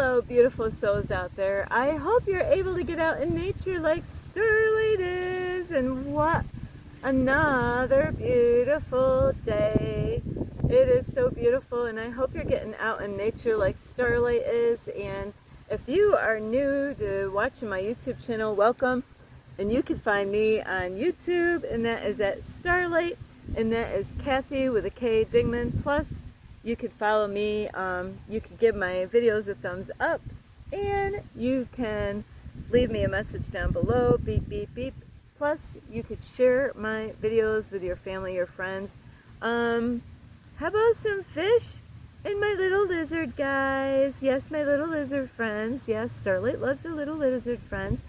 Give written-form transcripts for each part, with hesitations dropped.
Hello, beautiful souls out there. I hope you're able to get out in nature like Starlight is. And what another beautiful day. It is so beautiful, and I hope you're getting out in nature like Starlight is. And if you are new to watching my YouTube channel, welcome. And you can find me on YouTube, and that is at Starlight, and that is Kathy with a K Dingman. Plus, you could follow me, you could give my videos a thumbs up, and you can leave me a message down below, beep, beep, beep. Plus, you could share my videos with your family, your friends. How about some fish and my little lizard guys? Yes, my little lizard friends. Yes, Starlight loves the little lizard friends.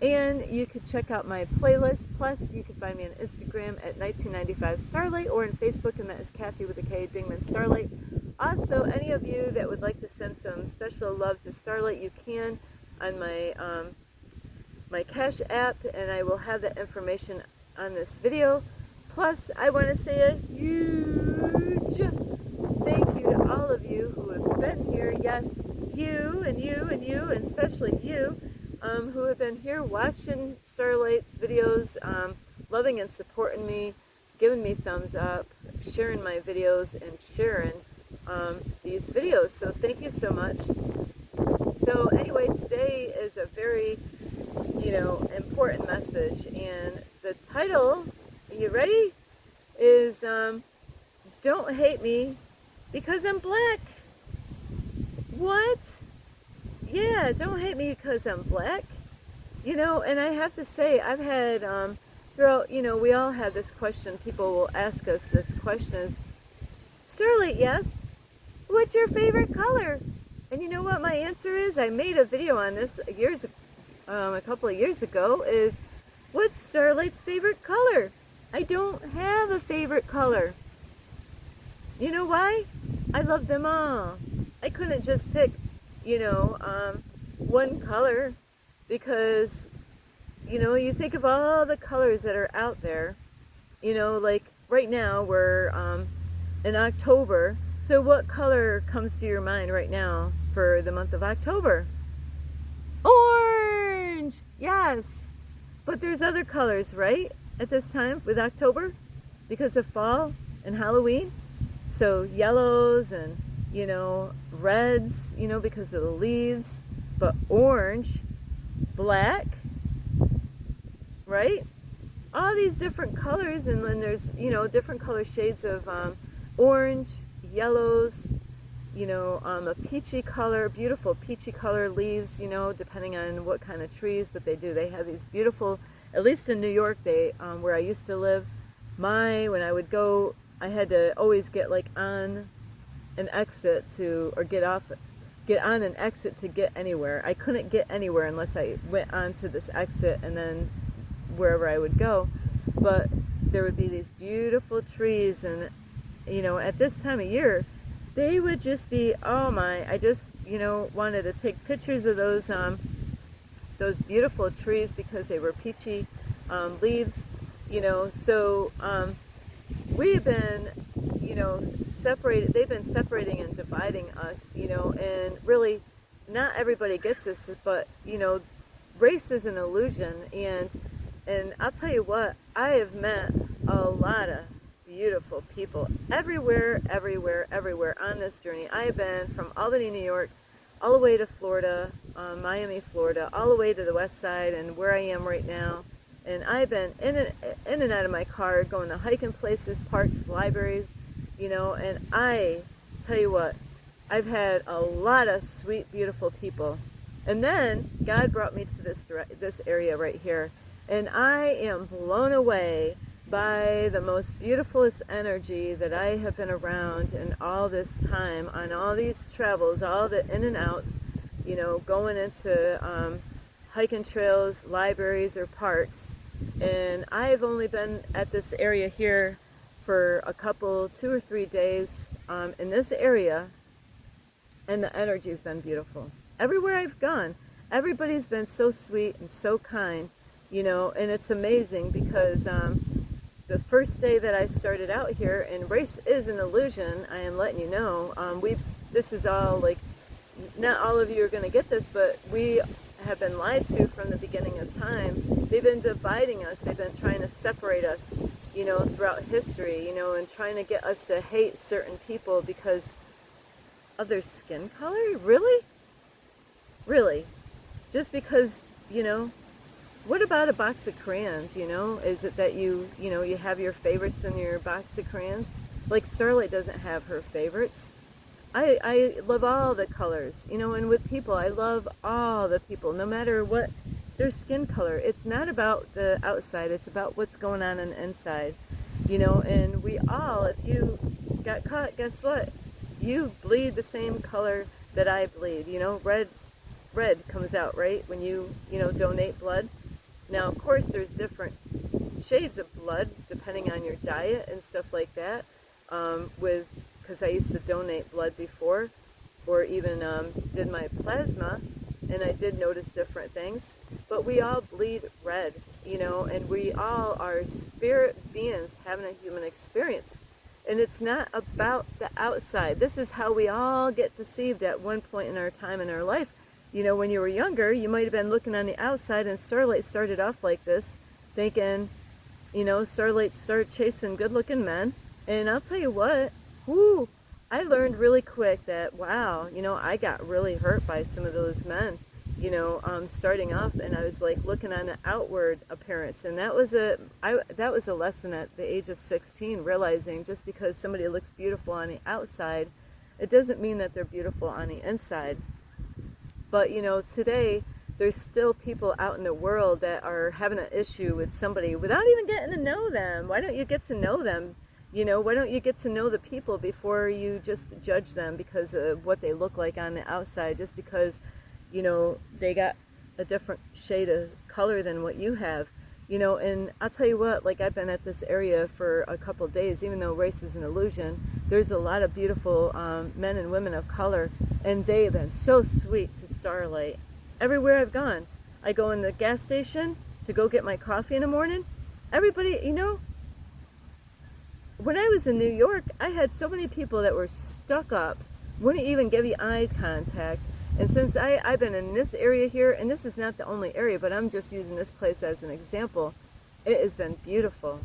And you could check out my playlist. Plus, you can find me on Instagram at 1995 Starlight, or on Facebook, and that is Kathy with a K Dingman Starlight. Also, any of you that would like to send some special love to Starlight, you can on my my Cash app, and I will have that information on this video. Plus, I want to say a huge thank you to all of you who have been here. Yes, you and you and you, and especially you. Who have been here watching Starlight's videos, loving and supporting me, giving me thumbs up, sharing my videos, and sharing these videos. So thank you so much. So anyway, today is a very, important message, and the title, are you ready, is Don't Hate Me Because I'm Black. What? Yeah, don't hate me because I'm black. And I have to say, I've had, throughout, we all have this question. People will ask us this question is, Starlight, yes, what's your favorite color? And you know what my answer is? I made a video on this a couple of years ago, is, what's Starlight's favorite color? I don't have a favorite color. You know why? I love them all. I couldn't just pick one color, because you think of all the colors that are out there. Like right now we're in October, so what color comes to your mind right now for the month of October? Orange. Yes, but there's other colors, right, at this time with October, because of fall and Halloween. So yellows and reds, because of the leaves, but orange, black, right? All these different colors, and then there's, different color shades of orange, yellows, a peachy color, beautiful peachy color leaves, depending on what kind of trees, but they have these beautiful, at least in New York, where I used to live, when I would go, I had to always get on an exit or get on an exit to get anywhere. I couldn't get anywhere unless I went onto this exit and then wherever I would go. But there would be these beautiful trees, and at this time of year, they would just be, oh my, I just wanted to take pictures of those beautiful trees because they were peachy leaves. So we've been separated. They've been separating and dividing us, and really not everybody gets this, but race is an illusion. And I'll tell you what, I have met a lot of beautiful people everywhere on this journey. I have been from Albany, New York, all the way to Florida, Miami, Florida, all the way to the west side, and where I am right now. And I've been in and out of my car, going to hiking places, parks, libraries, and I tell you what, I've had a lot of sweet, beautiful people. And then God brought me to this area right here, and I am blown away by the most beautifulest energy that I have been around in all this time, on all these travels, all the in and outs, going into hiking trails, libraries, or parks. And I've only been at this area here for a couple, 2 or 3 days in this area, and the energy has been beautiful. Everywhere I've gone, everybody's been so sweet and so kind, and it's amazing because the first day that I started out here, and race is an illusion, I am letting you know, this is all like not all of you are going to get this, but we have been lied to from the beginning of time. They've been dividing us. They've been trying to separate us, throughout history, and trying to get us to hate certain people because of their skin color. Really? Really? Just because, what about a box of crayons, Is it that you have your favorites in your box of crayons? Like Starlight doesn't have her favorites. I love all the colors, and with people, I love all the people, no matter what their skin color. It's not about the outside, it's about what's going on the inside, and we all, if you got caught, guess what? You bleed the same color that I bleed, red comes out, right? When you donate blood. Now, of course, there's different shades of blood depending on your diet and stuff like that, because I used to donate blood before, or even did my plasma, and I did notice different things. But we all bleed red, and we all are spirit beings having a human experience. And it's not about the outside. This is how we all get deceived at one point in our time in our life. When you were younger, you might have been looking on the outside, and Starlight started off like this, thinking, Starlight started chasing good-looking men. And I'll tell you what, whoo, I learned really quick that, wow, I got really hurt by some of those men, starting off, and I was like looking on the outward appearance. And that was a lesson at the age of 16, realizing just because somebody looks beautiful on the outside, it doesn't mean that they're beautiful on the inside. But, today, there's still people out in the world that are having an issue with somebody without even getting to know them. Why don't you get to know them? Why don't you get to know the people before you just judge them because of what they look like on the outside, just because, they got a different shade of color than what you have. And I'll tell you what, like, I've been at this area for a couple of days, even though race is an illusion. There's a lot of beautiful men and women of color, and they have been so sweet to Starlight. Everywhere I've gone, I go in the gas station to go get my coffee in the morning. Everybody, when I was in New York, I had so many people that were stuck up, wouldn't even give you eye contact. And since I've been in this area here, and this is not the only area, but I'm just using this place as an example, it has been beautiful.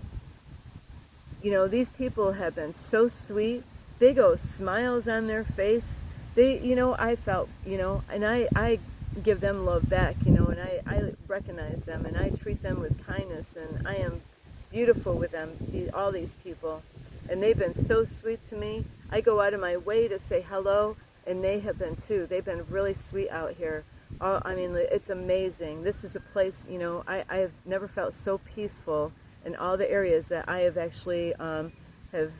These people have been so sweet, big old smiles on their face. They, I felt, and I give them love back, and I recognize them, and I treat them with kindness, and I am beautiful with them, all these people. And they've been so sweet to me. I go out of my way to say hello, and they have been too. They've been really sweet out here. It's amazing. This is a place, I have never felt so peaceful in all the areas that I have actually have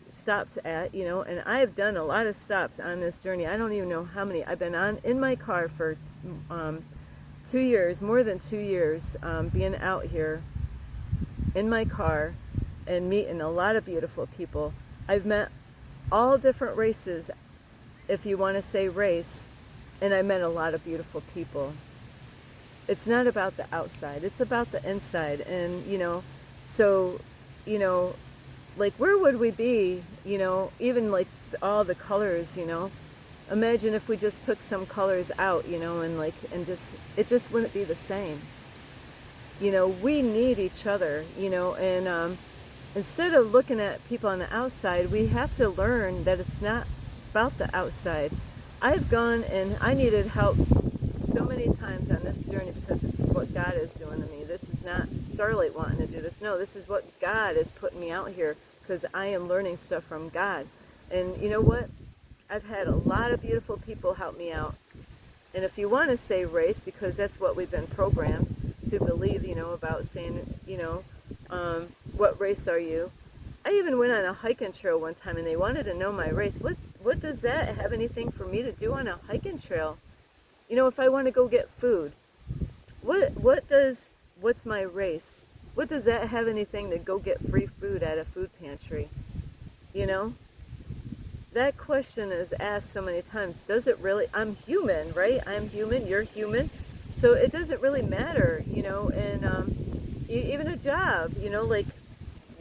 stopped at, and I have done a lot of stops on this journey. I don't even know how many. I've been in my car for 2 years, more than 2 years, being out here in my car and meeting a lot of beautiful people. I've met all different races, if you want to say race, and I met a lot of beautiful people. It's not about the outside, it's about the inside. And so like, where would we be, even like all the colors, imagine if we just took some colors out, and it just wouldn't be the same. We need each other, and instead of looking at people on the outside, we have to learn that it's not about the outside. I've gone and I needed help so many times on this journey because this is what God is doing to me. This is not Starlight wanting to do this. No, this is what God is putting me out here because I am learning stuff from God. And you know what? I've had a lot of beautiful people help me out. And if you want to say race, because that's what we've been programmed to believe, about saying, what race are you? I even went on a hiking trail one time and they wanted to know my race. What does that have anything for me to do on a hiking trail? If I want to go get food, what's my race? What does that have anything to go get free food at a food pantry? That question is asked so many times. Does it really? I'm human, right? I'm human, you're human. So it doesn't really matter, and even a job, like,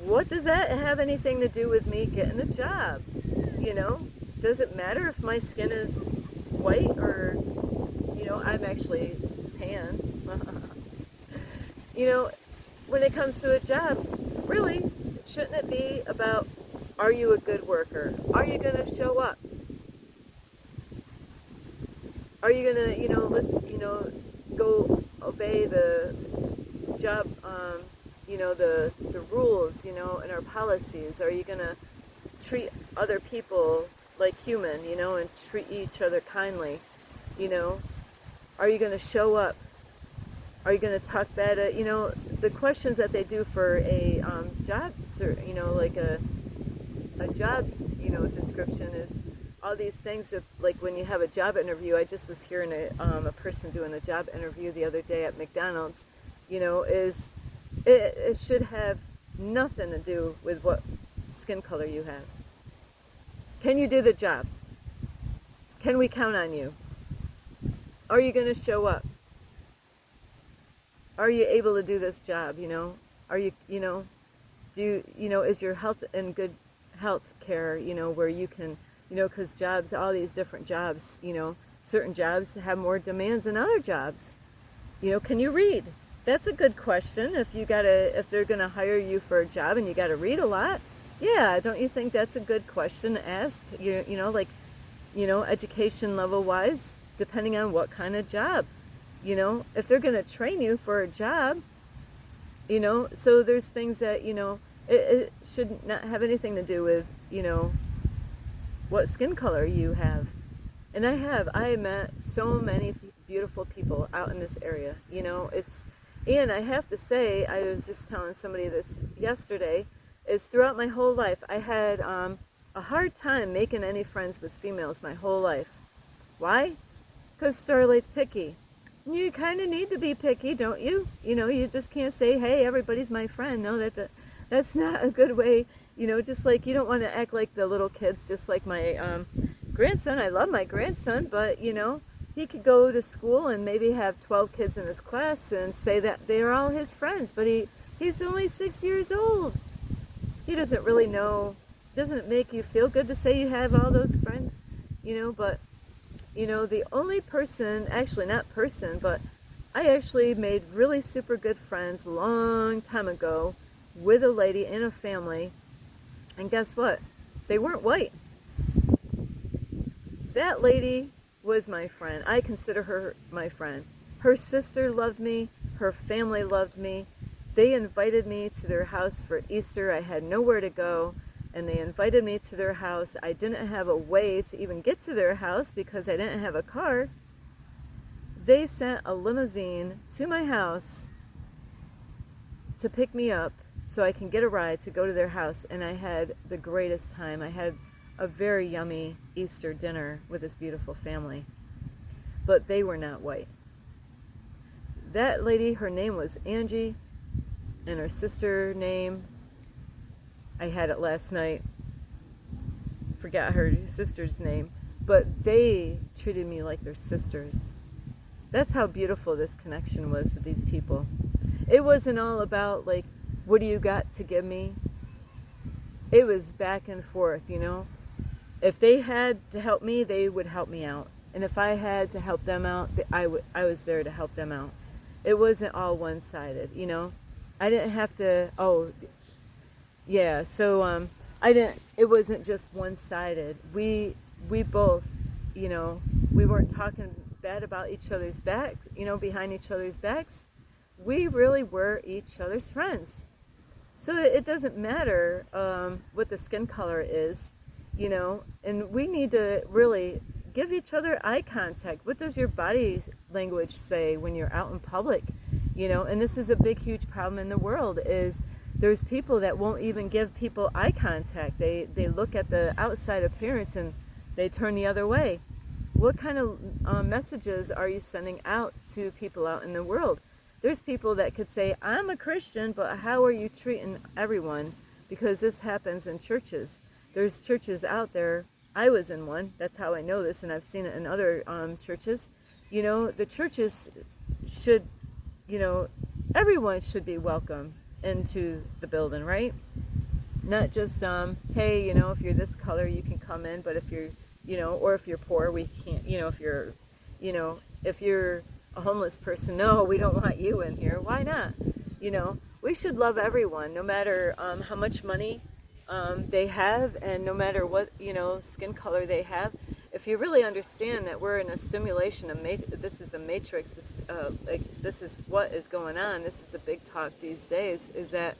what does that have anything to do with me getting a job? Does it matter if my skin is white, or, I'm actually tan. you know, when it comes to a job, really, shouldn't it be about, are you a good worker? Are you going to show up? Are you going to, listen, go obey the job, the rules, and our policies? Are you going to treat other people like human, and treat each other kindly? Are you going to show up? Are you going to talk bad at, the questions that they do for a job, like a job, description is all these things that, like when you have a job interview. I just was hearing a person doing a job interview the other day at McDonald's, is it should have nothing to do with what skin color you have. Can you do the job? Can we count on you? Are you going to show up? Are you able to do this job? Are you, do you, is your health in good health care, where you can, because jobs, all these different jobs, certain jobs have more demands than other jobs. Can you read? That's a good question. If they're gonna hire you for a job and you gotta read a lot, yeah, don't you think that's a good question to ask? Education level wise, depending on what kind of job. If they're gonna train you for a job, so there's things that, it should not have anything to do with, what skin color you have. And I met so many beautiful people out in this area. And I have to say, I was just telling somebody this yesterday, is throughout my whole life, I had a hard time making any friends with females my whole life. Why? Because Starlight's picky. You kind of need to be picky, don't you? You just can't say, hey, everybody's my friend. No, that's not a good way. Just like you don't want to act like the little kids, just like my grandson. I love my grandson, but, he could go to school and maybe have 12 kids in his class and say that they're all his friends, but he's only 6 years old. He doesn't really know. Doesn't it make you feel good to say you have all those friends? But the only person, actually not person, but I actually made really super good friends a long time ago with a lady in a family. And guess what? They weren't white. That lady was my friend. I consider her my friend. Her sister loved me. Her family loved me. They invited me to their house for Easter. I had nowhere to go, and they invited me to their house. I didn't have a way to even get to their house because I didn't have a car. They sent a limousine to my house to pick me up so I can get a ride to go to their house, and I had the greatest time. I had a very yummy Easter dinner with this beautiful family. But they were not white. That lady, her name was Angie, and her sister name, I had it last night, forgot her sister's name, but they treated me like their sisters. That's how beautiful this connection was with these people. It wasn't all about, like, what do you got to give me? It was back and forth, If they had to help me, they would help me out. And if I had to help them out, I was there to help them out. It wasn't all one-sided, I didn't have to, it wasn't just one-sided. We both, we weren't talking bad about each other's backs, behind each other's backs. We really were each other's friends. So it doesn't matter what the skin color is, and we need to really give each other eye contact. What does your body language say when you're out in public? And this is a big, huge problem in the world, is there's people that won't even give people eye contact. They look at the outside appearance and they turn the other way. What kind of messages are you sending out to people out in the world? There's people that could say, I'm a Christian, but how are you treating everyone? Because this happens in churches. There's churches out there. I was in one. That's how I know this, and I've seen it in other churches. The churches should, everyone should be welcome into the building, right? Not just, hey, if you're this color, you can come in, but if you're or if you're poor, we can't, if you're a homeless person, no, we don't want you in here. Why not? We should love everyone, no matter how much money they have, and no matter what, skin color they have. If you really understand that we're in a stimulation, this is the matrix, this is what is going on, this is the big talk these days, is that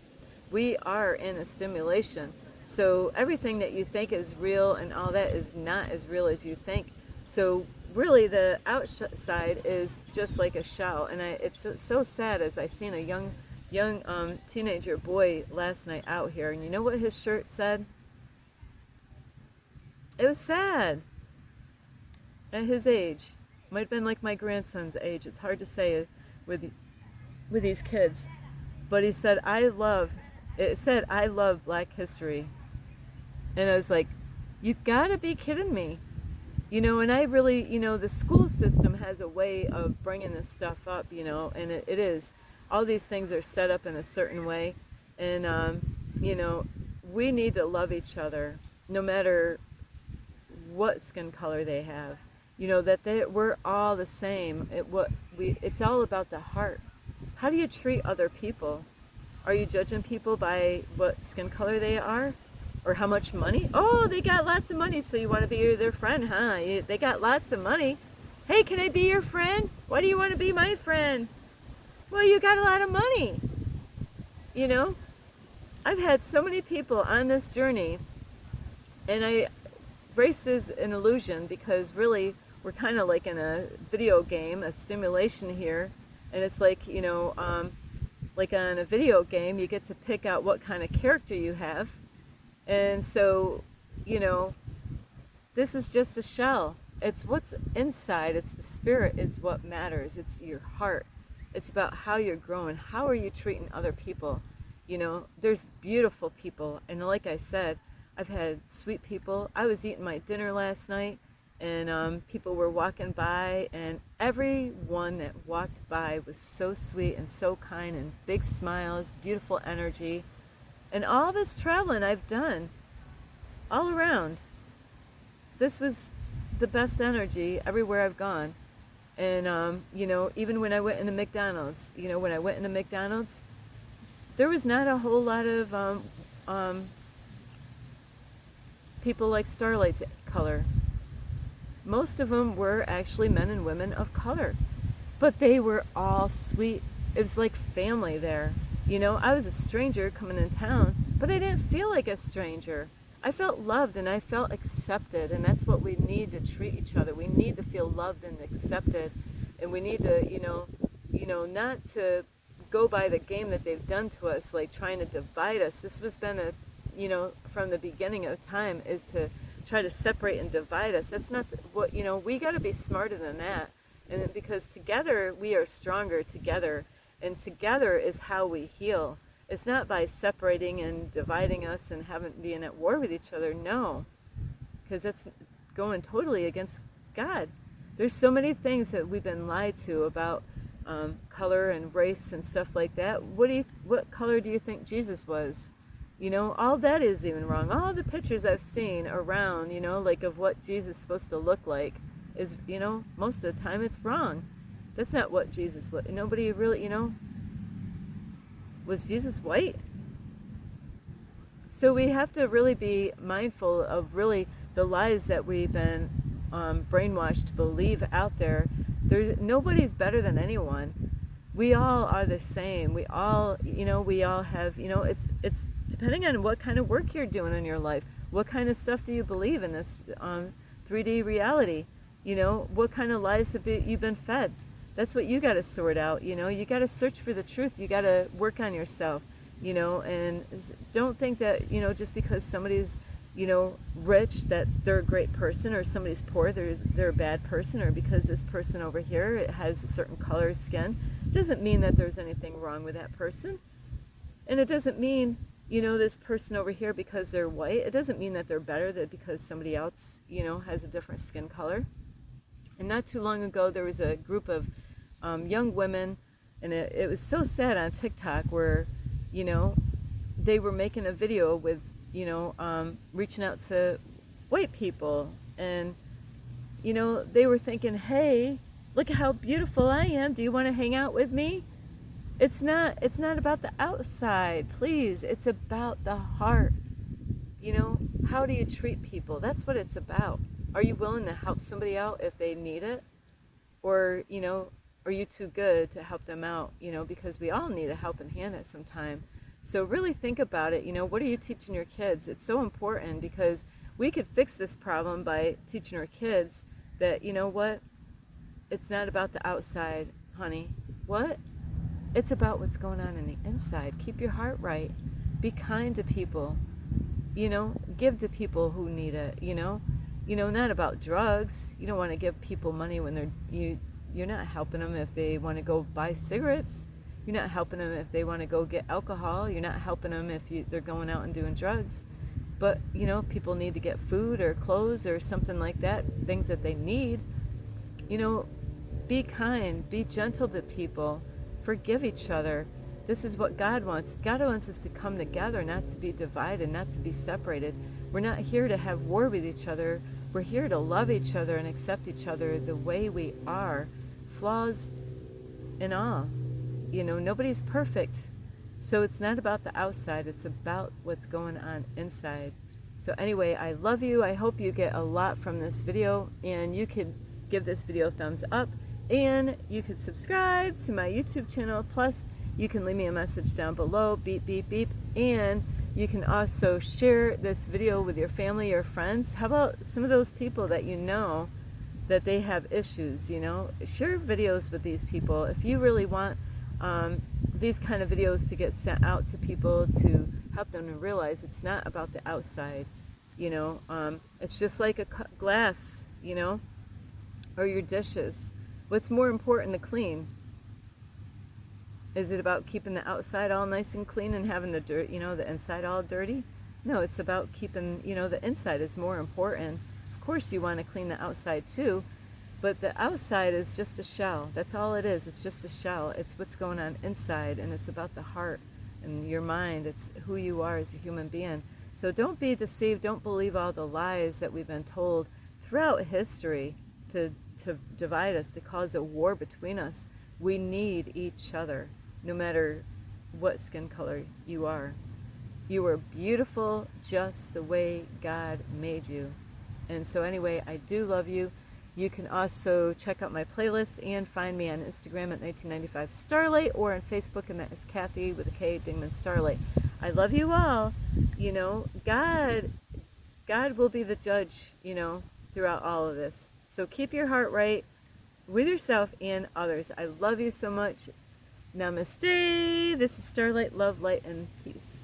we are in a stimulation. So everything that you think is real and all that is not as real as you think. So really the outside is just like a shell. And it's so sad, as I seen a young teenager boy last night out here, and you know what his shirt said? It was sad. At his age, might have been like my grandson's age. It's hard to say with these kids, but he said, it said, "I love Black history," and I was like, "You gotta be kidding me." And I really, the school system has a way of bringing this stuff up, and it is. All these things are set up in a certain way, and, we need to love each other, no matter what skin color they have. That we're all the same. It's all about the heart. How do you treat other people? Are you judging people by what skin color they are? Or how much money? Oh, they got lots of money, so you want to be their friend, huh? They got lots of money. Hey, can I be your friend? Why do you want to be my friend? Well, you got a lot of money. I've had so many people on this journey, and race is an illusion, because really we're kind of like in a video game, a stimulation here, and it's like, like on a video game, you get to pick out what kind of character you have. And so, this is just a shell. It's what's inside. It's the spirit is what matters. It's your heart. It's about how you're growing. How are you treating other people? There's beautiful people. And like I said, I've had sweet people. I was eating my dinner last night, and people were walking by, and everyone that walked by was so sweet and so kind, and big smiles, beautiful energy. And all this traveling I've done, all around, this was the best energy everywhere I've gone. And, even when I went into McDonald's, there was not a whole lot of people like Starlight's color. Most of them were actually men and women of color, but they were all sweet. It was like family there. I was a stranger coming in town, but I didn't feel like a stranger. I felt loved and I felt accepted, and that's what we need to treat each other. We need to feel loved and accepted, and we need to, not to go by the game that they've done to us, like trying to divide us. This has been from the beginning of time, is to try to separate and divide us. That's not what, we got to be smarter than that. And because together we are stronger together, and together is how we heal. It's not by separating and dividing us and being at war with each other. No, because that's going totally against God. There's so many things that we've been lied to about color and race and stuff like that. What color do you think Jesus was? All that is even wrong. All the pictures I've seen around, like of what Jesus is supposed to look like is, most of the time it's wrong. That's not what Jesus looked. Nobody really, was Jesus white? So we have to really be mindful of really the lies that we've been brainwashed to believe out there. Nobody's better than anyone. We all are the same. We all have, it's depending on what kind of work you're doing in your life. What kind of stuff do you believe in this 3D reality? What kind of lies have you been fed? That's what you got to sort out. You got to search for the truth. You got to work on yourself, and don't think that, just because somebody's, rich, that they're a great person, or somebody's poor, they're a bad person, or because this person over here has a certain color of skin, doesn't mean that there's anything wrong with that person. And it doesn't mean, this person over here, because they're white, it doesn't mean that they're better than because somebody else, has a different skin color. And not too long ago, there was a group of young women, and it was so sad on TikTok, where, they were making a video with, reaching out to white people and you know, they were thinking, hey, look at how beautiful I am. Do you want to hang out with me? It's not about the outside, please. It's about the heart. You know, how do you treat people? That's what it's about. Are you willing to help somebody out if they need it? Or, you know, are you too good to help them out? You know, because we all need a helping hand at some time. So really think about it. You know, what are you teaching your kids? It's so important, because we could fix this problem by teaching our kids that, you know what, it's not about the outside, honey. What? It's about what's going on in the inside. Keep your heart right. Be kind to people. You know, give to people who need it. You know, not about drugs. You don't want to give people money when you're not helping them if they want to go buy cigarettes. You're not helping them if they want to go get alcohol. You're not helping them if they're going out and doing drugs. But, you know, people need to get food or clothes or something like that, things that they need. You know, be kind, be gentle to people, forgive each other. This is what God wants. God wants us to come together, not to be divided, not to be separated. We're not here to have war with each other. We're here to love each other and accept each other the way we are, flaws and all. You know, nobody's perfect. So it's not about the outside, it's about what's going on inside. So anyway, I love you. I hope you get a lot from this video, and you could give this video a thumbs up, and you could subscribe to my YouTube channel. Plus, you can leave me a message down below, beep, beep, beep, and you can also share this video with your family or friends. How about some of those people that you know that they have issues, you know? Share videos with these people. If you really want these kind of videos to get sent out to people to help them to realize it's not about the outside, you know? It's just like a glass, you know, or your dishes. What's more important to clean? Is it about keeping the outside all nice and clean and having the dirt, you know, the inside all dirty? No, it's about keeping, you know, the inside is more important. Of course you want to clean the outside too, but the outside is just a shell. That's all it is. It's just a shell. It's what's going on inside, and it's about the heart and your mind. It's who you are as a human being. So don't be deceived. Don't believe all the lies that we've been told throughout history to divide us, to cause a war between us. We need each other, no matter what skin color you are. You are beautiful just the way God made you. And so anyway, I do love you. You can also check out my playlist and find me on Instagram at 1995 Starlight, or on Facebook, and that is Kathy with a K, Dingman Starlight. I love you all. You know, God will be the judge, you know, throughout all of this. So keep your heart right with yourself and others. I love you so much. Namaste. This is Starlight, love, light, and peace.